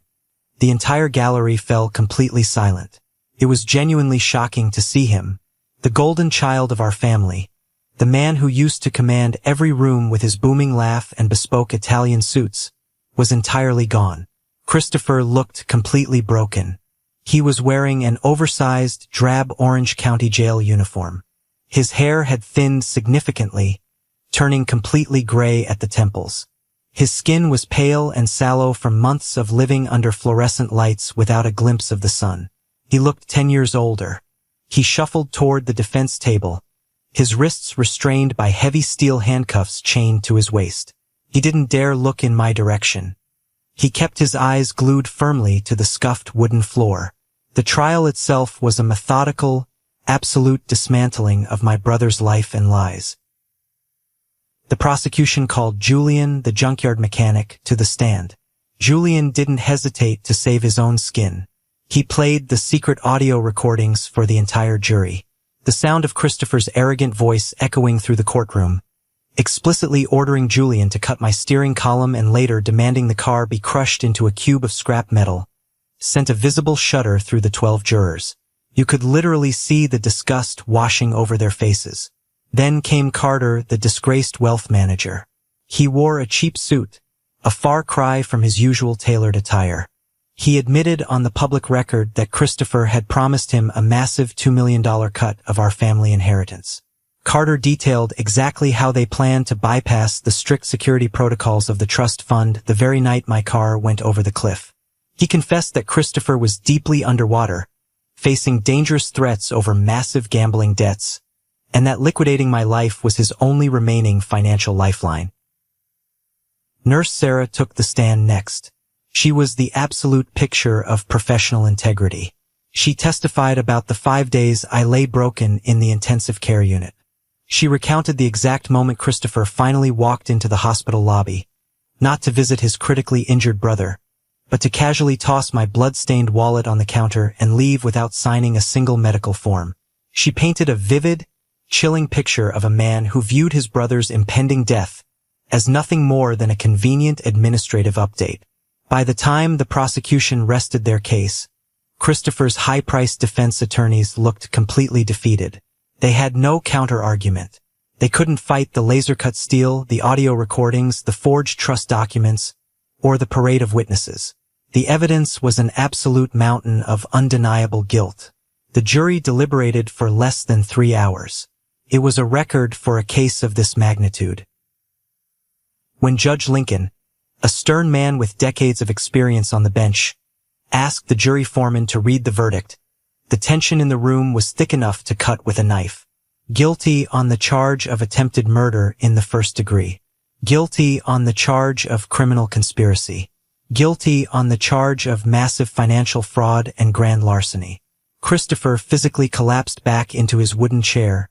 the entire gallery fell completely silent. It was genuinely shocking to see him, the golden child of our family, the man who used to command every room with his booming laugh and bespoke Italian suits, was entirely gone. Christopher looked completely broken. He was wearing an oversized, drab Orange County Jail uniform. His hair had thinned significantly, turning completely gray at the temples. His skin was pale and sallow from months of living under fluorescent lights without a glimpse of the sun. He looked 10 years older. He shuffled toward the defense table, his wrists restrained by heavy steel handcuffs chained to his waist. He didn't dare look in my direction. He kept his eyes glued firmly to the scuffed wooden floor. The trial itself was a methodical, absolute dismantling of my brother's life and lies. The prosecution called Julian, the junkyard mechanic, to the stand. Julian didn't hesitate to save his own skin. He played the secret audio recordings for the entire jury. The sound of Christopher's arrogant voice echoing through the courtroom, explicitly ordering Julian to cut my steering column and later demanding the car be crushed into a cube of scrap metal, sent a visible shudder through the 12 jurors. You could literally see the disgust washing over their faces. Then came Carter, the disgraced wealth manager. He wore a cheap suit, a far cry from his usual tailored attire. He admitted on the public record that Christopher had promised him a massive $2 million cut of our family inheritance. Carter detailed exactly how they planned to bypass the strict security protocols of the trust fund the very night my car went over the cliff. He confessed that Christopher was deeply underwater, facing dangerous threats over massive gambling debts, and that liquidating my life was his only remaining financial lifeline. Nurse Sarah took the stand next. She was the absolute picture of professional integrity. She testified about the 5 days I lay broken in the intensive care unit. She recounted the exact moment Christopher finally walked into the hospital lobby, not to visit his critically injured brother, but to casually toss my blood-stained wallet on the counter and leave without signing a single medical form. She painted a vivid, chilling picture of a man who viewed his brother's impending death as nothing more than a convenient administrative update. By the time the prosecution rested their case, Christopher's high-priced defense attorneys looked completely defeated. They had no counter-argument. They couldn't fight the laser-cut steel, the audio recordings, the forged trust documents, or the parade of witnesses. The evidence was an absolute mountain of undeniable guilt. The jury deliberated for less than 3 hours. It was a record for a case of this magnitude. When Judge Lincoln, a stern man with decades of experience on the bench, asked the jury foreman to read the verdict, the tension in the room was thick enough to cut with a knife. Guilty on the charge of attempted murder in the first degree. Guilty on the charge of criminal conspiracy. Guilty on the charge of massive financial fraud and grand larceny. Christopher physically collapsed back into his wooden chair,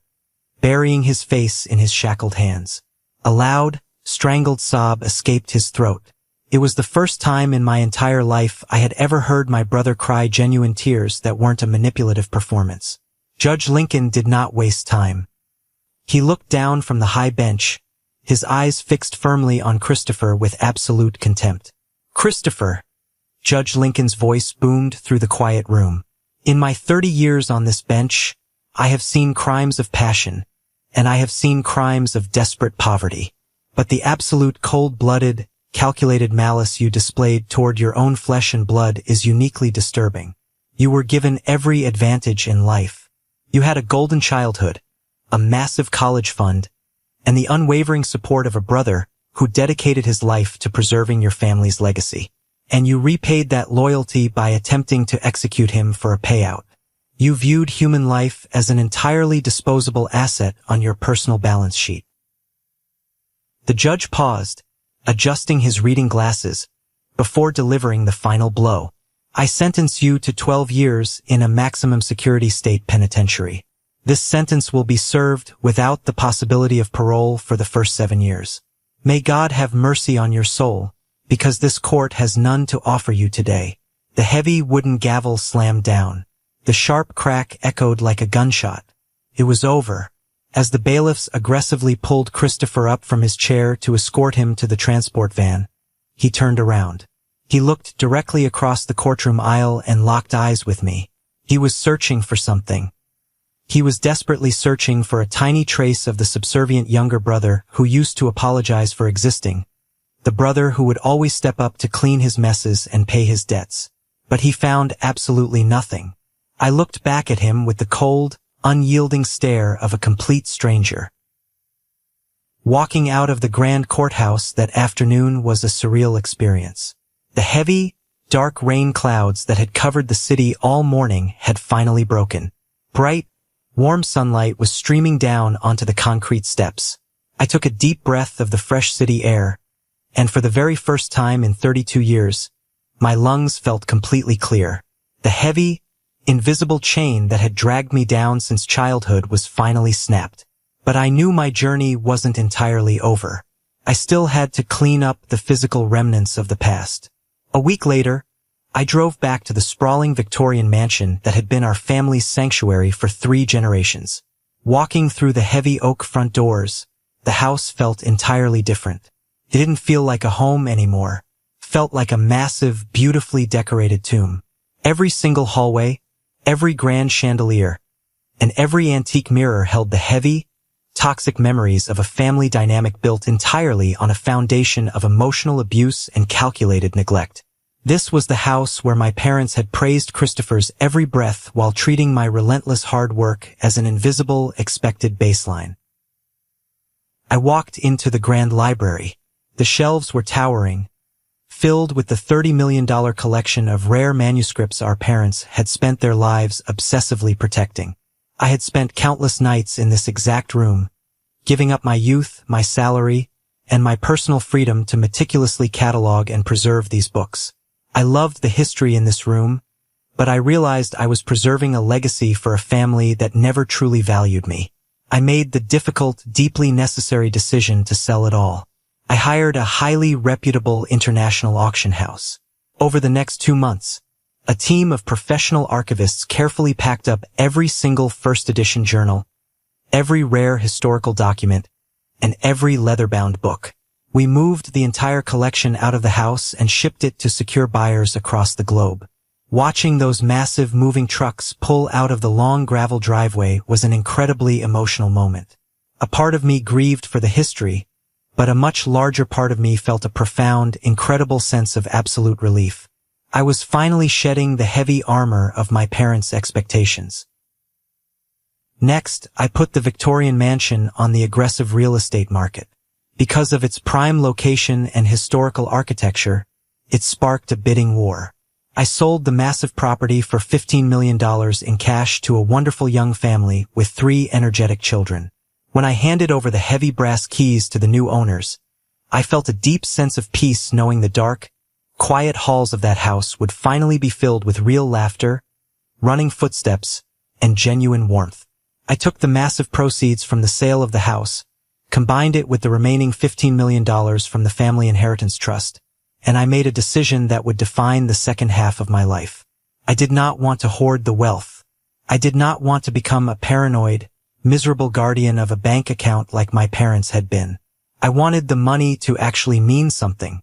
burying his face in his shackled hands. A loud, strangled sob escaped his throat. It was the first time in my entire life I had ever heard my brother cry genuine tears that weren't a manipulative performance. Judge Lincoln did not waste time. He looked down from the high bench, his eyes fixed firmly on Christopher with absolute contempt. "Christopher," Judge Lincoln's voice boomed through the quiet room. "In my 30 years on this bench, I have seen crimes of passion, and I have seen crimes of desperate poverty. But the absolute cold-blooded, calculated malice you displayed toward your own flesh and blood is uniquely disturbing. You were given every advantage in life. You had a golden childhood, a massive college fund, and the unwavering support of a brother who dedicated his life to preserving your family's legacy. And you repaid that loyalty by attempting to execute him for a payout. You viewed human life as an entirely disposable asset on your personal balance sheet." The judge paused, adjusting his reading glasses, before delivering the final blow. "I sentence you to 12 years in a maximum security state penitentiary. This sentence will be served without the possibility of parole for the first 7 years. May God have mercy on your soul, because this court has none to offer you today." The heavy wooden gavel slammed down. The sharp crack echoed like a gunshot. It was over. As the bailiffs aggressively pulled Christopher up from his chair to escort him to the transport van, he turned around. He looked directly across the courtroom aisle and locked eyes with me. He was searching for something. He was desperately searching for a tiny trace of the subservient younger brother who used to apologize for existing, the brother who would always step up to clean his messes and pay his debts. But he found absolutely nothing. I looked back at him with the cold, unyielding stare of a complete stranger. Walking out of the grand courthouse that afternoon was a surreal experience. The heavy, dark rain clouds that had covered the city all morning had finally broken. Bright, warm sunlight was streaming down onto the concrete steps. I took a deep breath of the fresh city air, and for the very first time in 32 years, my lungs felt completely clear. The heavy, invisible chain that had dragged me down since childhood was finally snapped. But I knew my journey wasn't entirely over. I still had to clean up the physical remnants of the past. A week later, I drove back to the sprawling Victorian mansion that had been our family's sanctuary for 3 generations. Walking through the heavy oak front doors, the house felt entirely different. It didn't feel like a home anymore. Felt like a massive, beautifully decorated tomb. Every single hallway, every grand chandelier, and every antique mirror held the heavy, toxic memories of a family dynamic built entirely on a foundation of emotional abuse and calculated neglect. This was the house where my parents had praised Christopher's every breath while treating my relentless hard work as an invisible, expected baseline. I walked into the grand library. The shelves were towering, filled with the $30 million collection of rare manuscripts our parents had spent their lives obsessively protecting. I had spent countless nights in this exact room, giving up my youth, my salary, and my personal freedom to meticulously catalog and preserve these books. I loved the history in this room, but I realized I was preserving a legacy for a family that never truly valued me. I made the difficult, deeply necessary decision to sell it all. I hired a highly reputable international auction house. Over the next 2 months, a team of professional archivists carefully packed up every single first edition journal, every rare historical document, and every leather-bound book. We moved the entire collection out of the house and shipped it to secure buyers across the globe. Watching those massive moving trucks pull out of the long gravel driveway was an incredibly emotional moment. A part of me grieved for the history, but a much larger part of me felt a profound, incredible sense of absolute relief. I was finally shedding the heavy armor of my parents' expectations. Next, I put the Victorian mansion on the aggressive real estate market. Because of its prime location and historical architecture, it sparked a bidding war. I sold the massive property for $15 million in cash to a wonderful young family with 3 energetic children. When I handed over the heavy brass keys to the new owners, I felt a deep sense of peace knowing the dark, quiet halls of that house would finally be filled with real laughter, running footsteps, and genuine warmth. I took the massive proceeds from the sale of the house, combined it with the remaining $15 million from the Family Inheritance Trust, and I made a decision that would define the second half of my life. I did not want to hoard the wealth. I did not want to become a paranoid, miserable guardian of a bank account like my parents had been. I wanted the money to actually mean something.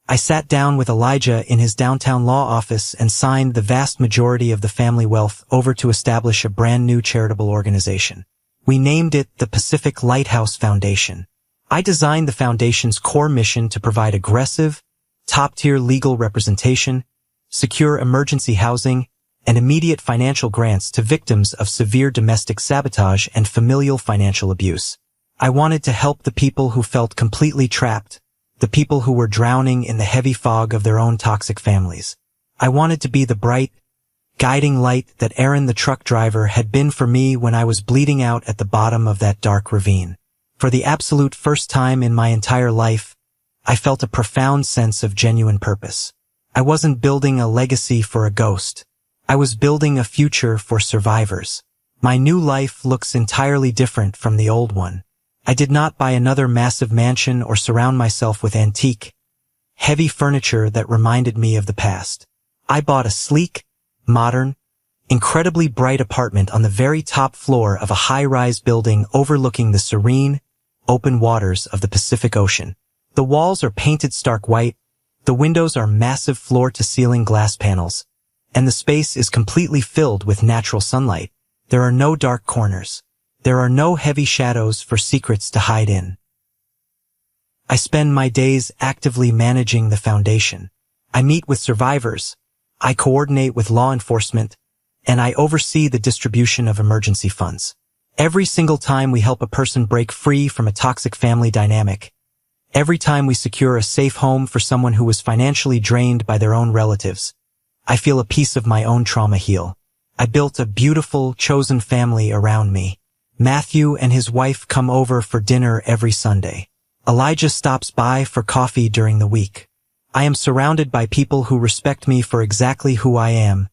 I sat down with Elijah in his downtown law office and signed the vast majority of the family wealth over to establish a brand new charitable organization. We named it the Pacific Lighthouse Foundation. I designed the foundation's core mission to provide aggressive, top-tier legal representation, secure emergency housing, and immediate financial grants to victims of severe domestic sabotage and familial financial abuse. I wanted to help the people who felt completely trapped, the people who were drowning in the heavy fog of their own toxic families. I wanted to be the bright, guiding light that Aaron the truck driver had been for me when I was bleeding out at the bottom of that dark ravine. For the absolute first time in my entire life, I felt a profound sense of genuine purpose. I wasn't building a legacy for a ghost. I was building a future for survivors. My new life looks entirely different from the old one. I did not buy another massive mansion or surround myself with antique, heavy furniture that reminded me of the past. I bought a sleek, modern, incredibly bright apartment on the very top floor of a high-rise building overlooking the serene, open waters of the Pacific Ocean. The walls are painted stark white, the windows are massive floor-to-ceiling glass panels, and the space is completely filled with natural sunlight. There are no dark corners. There are no heavy shadows for secrets to hide in. I spend my days actively managing the foundation. I meet with survivors, I coordinate with law enforcement, and I oversee the distribution of emergency funds. Every single time we help a person break free from a toxic family dynamic, every time we secure a safe home for someone who was financially drained by their own relatives, I feel a piece of my own trauma heal. I built a beautiful, chosen family around me. Matthew and his wife come over for dinner every Sunday. Elijah stops by for coffee during the week. I am surrounded by people who respect me for exactly who I am,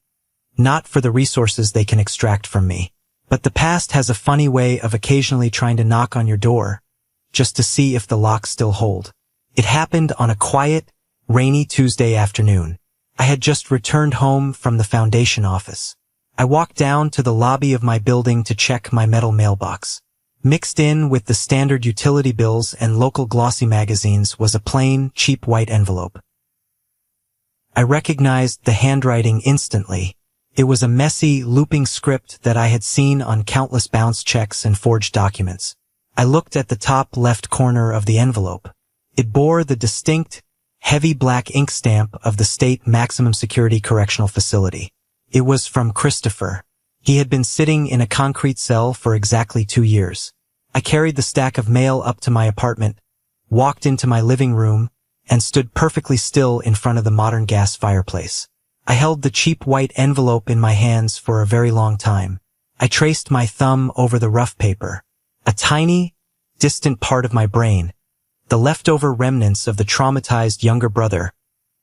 not for the resources they can extract from me. But the past has a funny way of occasionally trying to knock on your door, just to see if the locks still hold. It happened on a quiet, rainy Tuesday afternoon. I had just returned home from the foundation office. I walked down to the lobby of my building to check my metal mailbox. Mixed in with the standard utility bills and local glossy magazines was a plain, cheap white envelope. I recognized the handwriting instantly. It was a messy, looping script that I had seen on countless bounce checks and forged documents. I looked at the top left corner of the envelope. It bore the distinct, heavy black ink stamp of the State Maximum Security Correctional Facility. It was from Christopher. He had been sitting in a concrete cell for exactly 2 years. I carried the stack of mail up to my apartment, walked into my living room, and stood perfectly still in front of the modern gas fireplace. I held the cheap white envelope in my hands for a very long time. I traced my thumb over the rough paper. A tiny, distant part of my brain, the leftover remnants of the traumatized younger brother,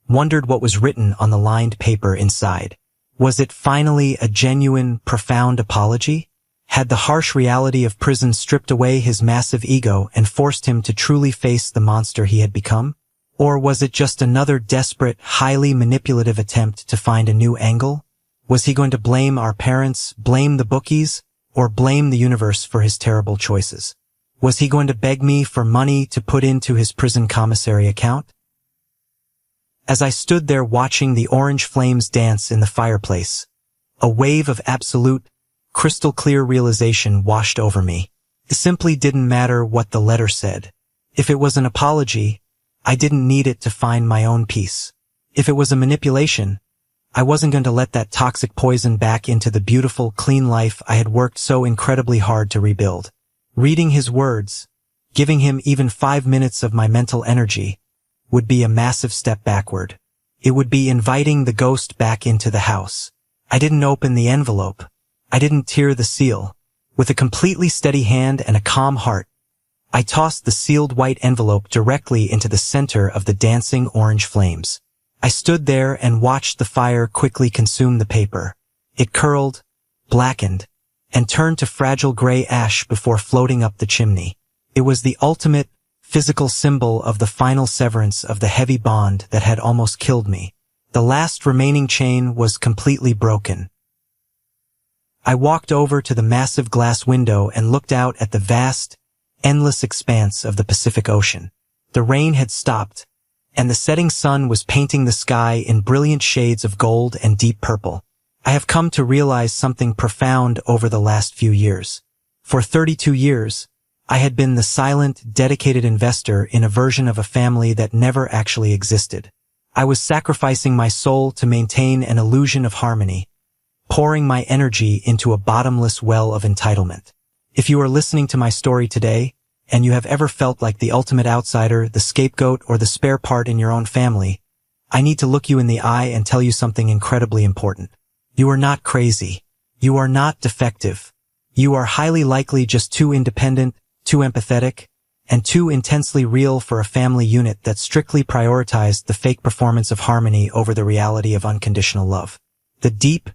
wondered what was written on the lined paper inside. Was it finally a genuine, profound apology? Had the harsh reality of prison stripped away his massive ego and forced him to truly face the monster he had become? Or was it just another desperate, highly manipulative attempt to find a new angle? Was he going to blame our parents, blame the bookies, or blame the universe for his terrible choices? Was he going to beg me for money to put into his prison commissary account? As I stood there watching the orange flames dance in the fireplace, a wave of absolute, crystal-clear realization washed over me. It simply didn't matter what the letter said. If it was an apology, I didn't need it to find my own peace. If it was a manipulation, I wasn't going to let that toxic poison back into the beautiful, clean life I had worked so incredibly hard to rebuild. Reading his words, giving him even 5 minutes of my mental energy, would be a massive step backward. It would be inviting the ghost back into the house. I didn't open the envelope. I didn't tear the seal. With a completely steady hand and a calm heart, I tossed the sealed white envelope directly into the center of the dancing orange flames. I stood there and watched the fire quickly consume the paper. It curled, blackened, and turned to fragile gray ash before floating up the chimney. It was the ultimate, physical symbol of the final severance of the heavy bond that had almost killed me. The last remaining chain was completely broken. I walked over to the massive glass window and looked out at the vast, endless expanse of the Pacific Ocean. The rain had stopped, and the setting sun was painting the sky in brilliant shades of gold and deep purple. I have come to realize something profound over the last few years. For 32 years, I had been the silent, dedicated investor in a version of a family that never actually existed. I was sacrificing my soul to maintain an illusion of harmony, pouring my energy into a bottomless well of entitlement. If you are listening to my story today, and you have ever felt like the ultimate outsider, the scapegoat, or the spare part in your own family, I need to look you in the eye and tell you something incredibly important. You are not crazy. You are not defective. You are highly likely just too independent, too empathetic, and too intensely real for a family unit that strictly prioritized the fake performance of harmony over the reality of unconditional love. The deep,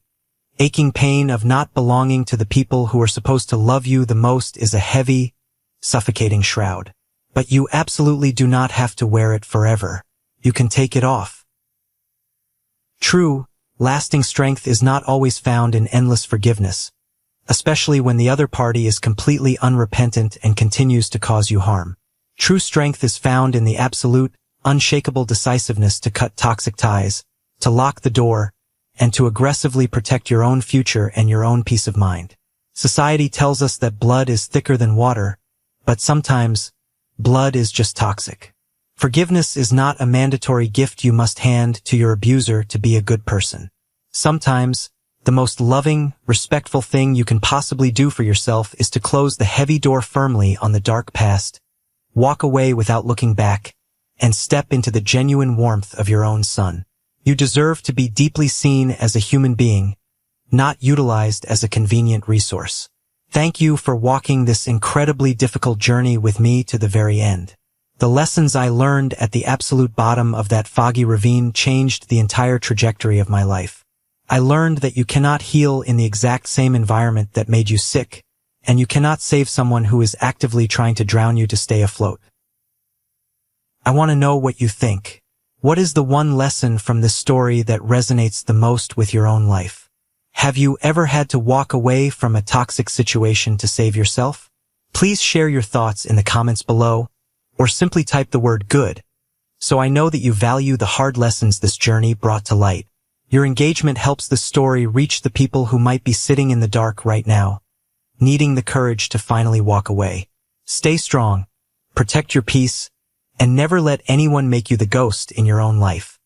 aching pain of not belonging to the people who are supposed to love you the most is a heavy, suffocating shroud. But you absolutely do not have to wear it forever. You can take it off. True, lasting strength is not always found in endless forgiveness, especially when the other party is completely unrepentant and continues to cause you harm. True strength is found in the absolute, unshakable decisiveness to cut toxic ties, to lock the door, and to aggressively protect your own future and your own peace of mind. Society tells us that blood is thicker than water, but sometimes, blood is just toxic. Forgiveness is not a mandatory gift you must hand to your abuser to be a good person. Sometimes, the most loving, respectful thing you can possibly do for yourself is to close the heavy door firmly on the dark past, walk away without looking back, and step into the genuine warmth of your own sun. You deserve to be deeply seen as a human being, not utilized as a convenient resource. Thank you for walking this incredibly difficult journey with me to the very end. The lessons I learned at the absolute bottom of that foggy ravine changed the entire trajectory of my life. I learned that you cannot heal in the exact same environment that made you sick, and you cannot save someone who is actively trying to drown you to stay afloat. I want to know what you think. What is the one lesson from this story that resonates the most with your own life? Have you ever had to walk away from a toxic situation to save yourself? Please share your thoughts in the comments below, or simply type the word good, so I know that you value the hard lessons this journey brought to light. Your engagement helps the story reach the people who might be sitting in the dark right now, needing the courage to finally walk away. Stay strong, protect your peace, and never let anyone make you the ghost in your own life.